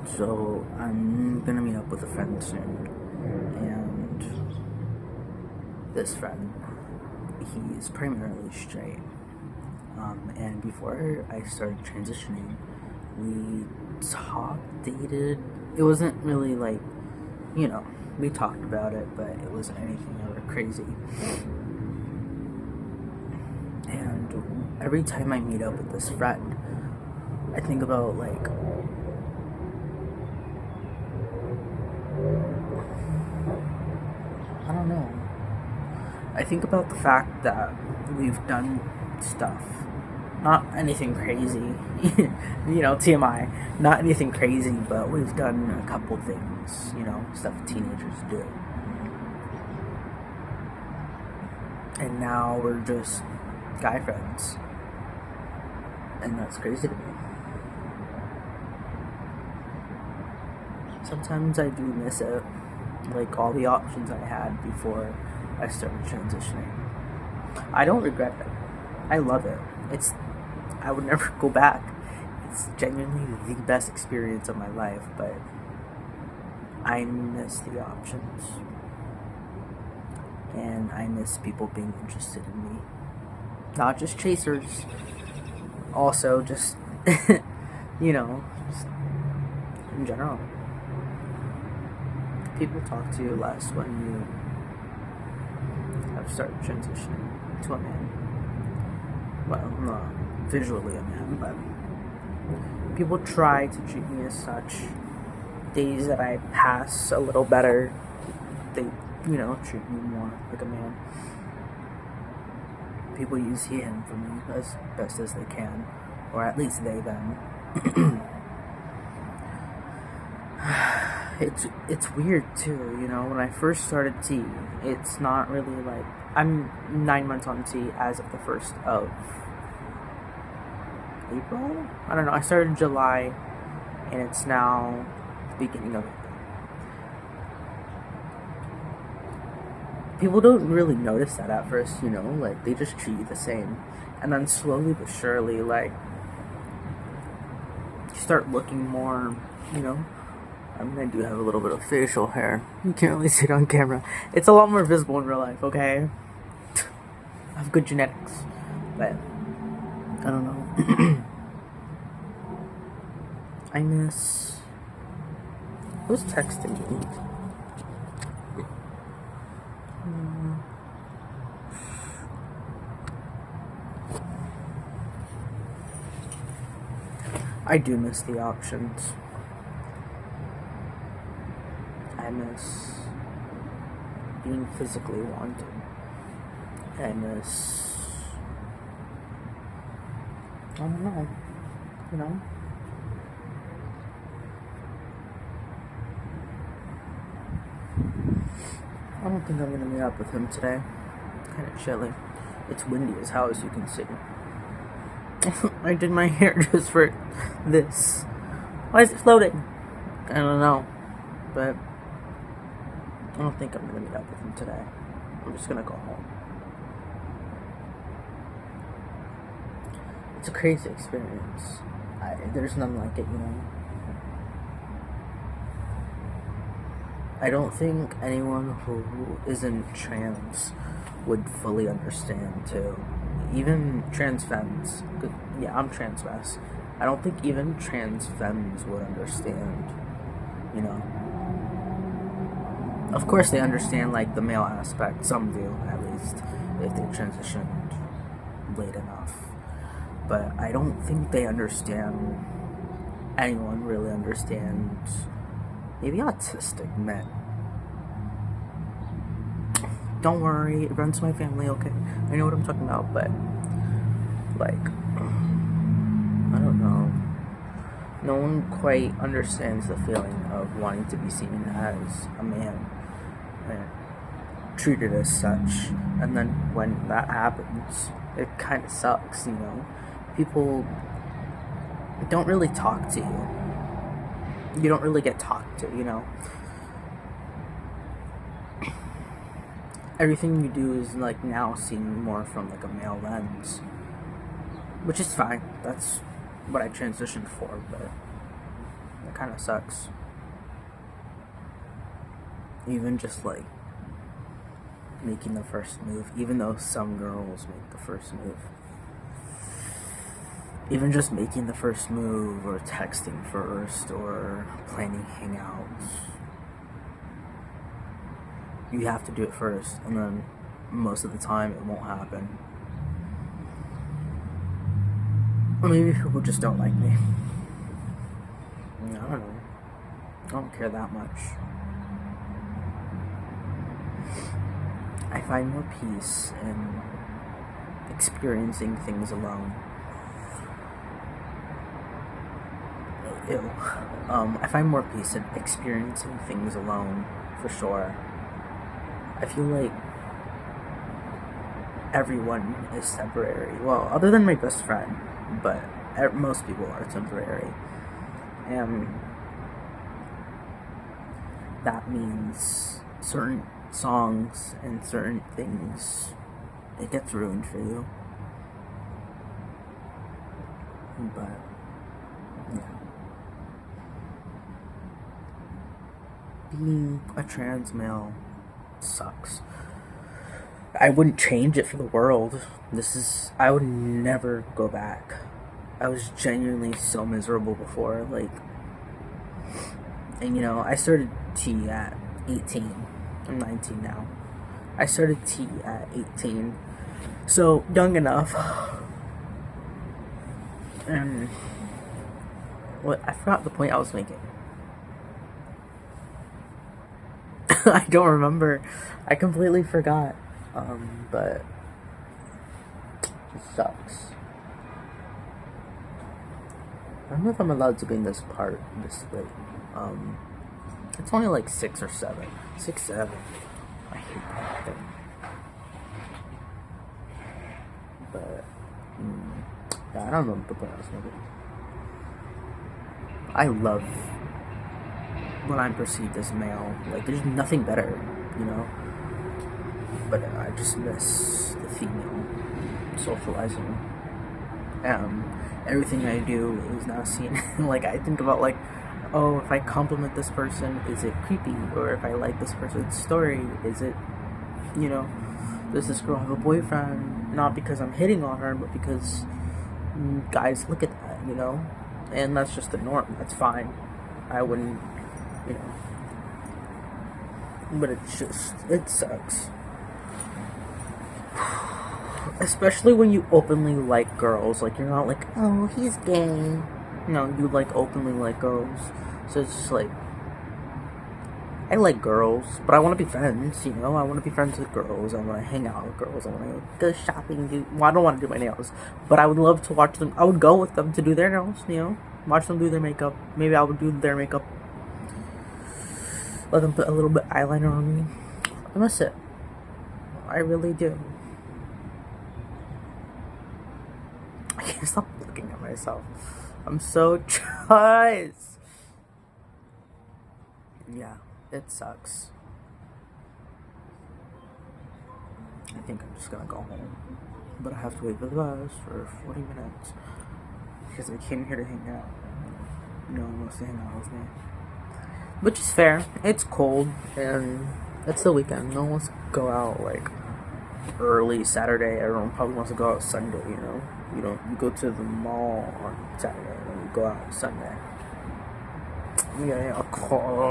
So I'm gonna meet up with a friend soon, and this friend, he's primarily straight. And before I started transitioning, we dated. It wasn't really like, we talked about it, but it wasn't anything ever crazy. And every time I meet up with this friend, I think about I don't know. I think about the fact that we've done stuff. Not anything crazy, TMI. Not anything crazy, but we've done a couple things, stuff teenagers do. And now we're just guy friends. And that's crazy to me. Sometimes I do miss it, like all the options I had before I started transitioning. I don't regret it. I love it. I would never go back. It's genuinely the best experience of my life, but I miss the options. And I miss people being interested in me. Not just chasers. Also just, just in general. People talk to you less when you have started transitioning to a man. Well, not visually a man, but people try to treat me as such. Days that I pass a little better, they, treat me more like a man. People use he, him for me as best as they can, or at least they, them. It's weird too, when I first started T, it's not really like, I'm 9 months on T as of the 1st of April? I don't know, I started in July, and it's now the beginning of April. People don't really notice that at first, they just treat you the same. And then slowly but surely, you start looking more, I do have a little bit of facial hair. You can't really see it on camera. It's a lot more visible in real life, okay? I have good genetics. But, I don't know. I miss... Who's texting me? I do miss the options. I miss being physically wanted. I miss... I don't know. I don't think I'm gonna meet up with him today. Kinda chilly. It's windy as hell, as you can see. I did my hair just for this. Why is it floating? I don't know. But I don't think I'm gonna meet up with him today. I'm just gonna go home. It's a crazy experience. There's none like it, I don't think anyone who isn't trans would fully understand too. Even trans femmes, yeah, I'm transmasc. I don't think even trans femmes would understand, Of course they understand, the male aspect. Some do, at least, if they transitioned late enough. But I don't think they understand, anyone really understands, maybe autistic men. Don't worry, it runs my family, okay? I know what I'm talking about, but, I don't know. No one quite understands the feeling of wanting to be seen as a man and treated as such. And then when that happens, it kind of sucks, People don't really talk to you. You don't really get talked to, Everything you do is now seen more from a male lens, which is fine. That's what I transitioned for, but It kind of sucks. Even just like making the first move, even though some girls make the first move. Even just making the first move, or texting first, or planning hangouts. You have to do it first, and then most of the time it won't happen. Or maybe people just don't like me. I don't know. I don't care that much. I find more peace in experiencing things alone. Ew. I find more peace in experiencing things alone, for sure. I feel like everyone is temporary. Well, other than my best friend, but most people are temporary. And that means certain songs and certain things, it gets ruined for you. But yeah, being a trans male sucks. I wouldn't change it for the world. I would never go back. I was genuinely so miserable before, like, and I started T at 18. I'm 19 now. I started T at 18, so young enough. And I forgot the point I was making. I don't remember. I completely forgot. But it sucks. I don't know if I'm allowed to be in this part this late. It's only like 6 or 7. 6, 7. I hate that thing. But yeah, I don't know the point I was making. I love when I'm perceived as male. Like, there's nothing better, But I just miss the female socializing. Everything I do is now seen. Like, I think about, like, oh, if I compliment this person, is it creepy? Or if I like this person's story, is it, does this girl have a boyfriend? Not because I'm hitting on her, but because guys look at that, And that's just the norm. That's fine. I wouldn't, But it sucks. Especially when you openly like girls. Like, you're not like, oh, he's gay. No, you openly like girls. So it's just like, I like girls, but I want to be friends, I want to be friends with girls. I want to hang out with girls. I want to go shopping. I don't want to do my nails, but I would love to watch them. I would go with them to do their nails, watch them do their makeup. Maybe I would do their makeup. Let them put a little bit eyeliner on me. I miss it. I really do. I can't stop looking at myself. I'm so trust. Yeah, it sucks. I think I'm just gonna go home. But I have to wait for the bus for 40 minutes. Because I came here to hang out. No one wants to hang out with me. Which is fair. It's cold and it's the weekend. No one wants to go out like early Saturday. Everyone probably wants to go out Sunday, You go to the mall on Saturday and then you go out Sunday. Yeah,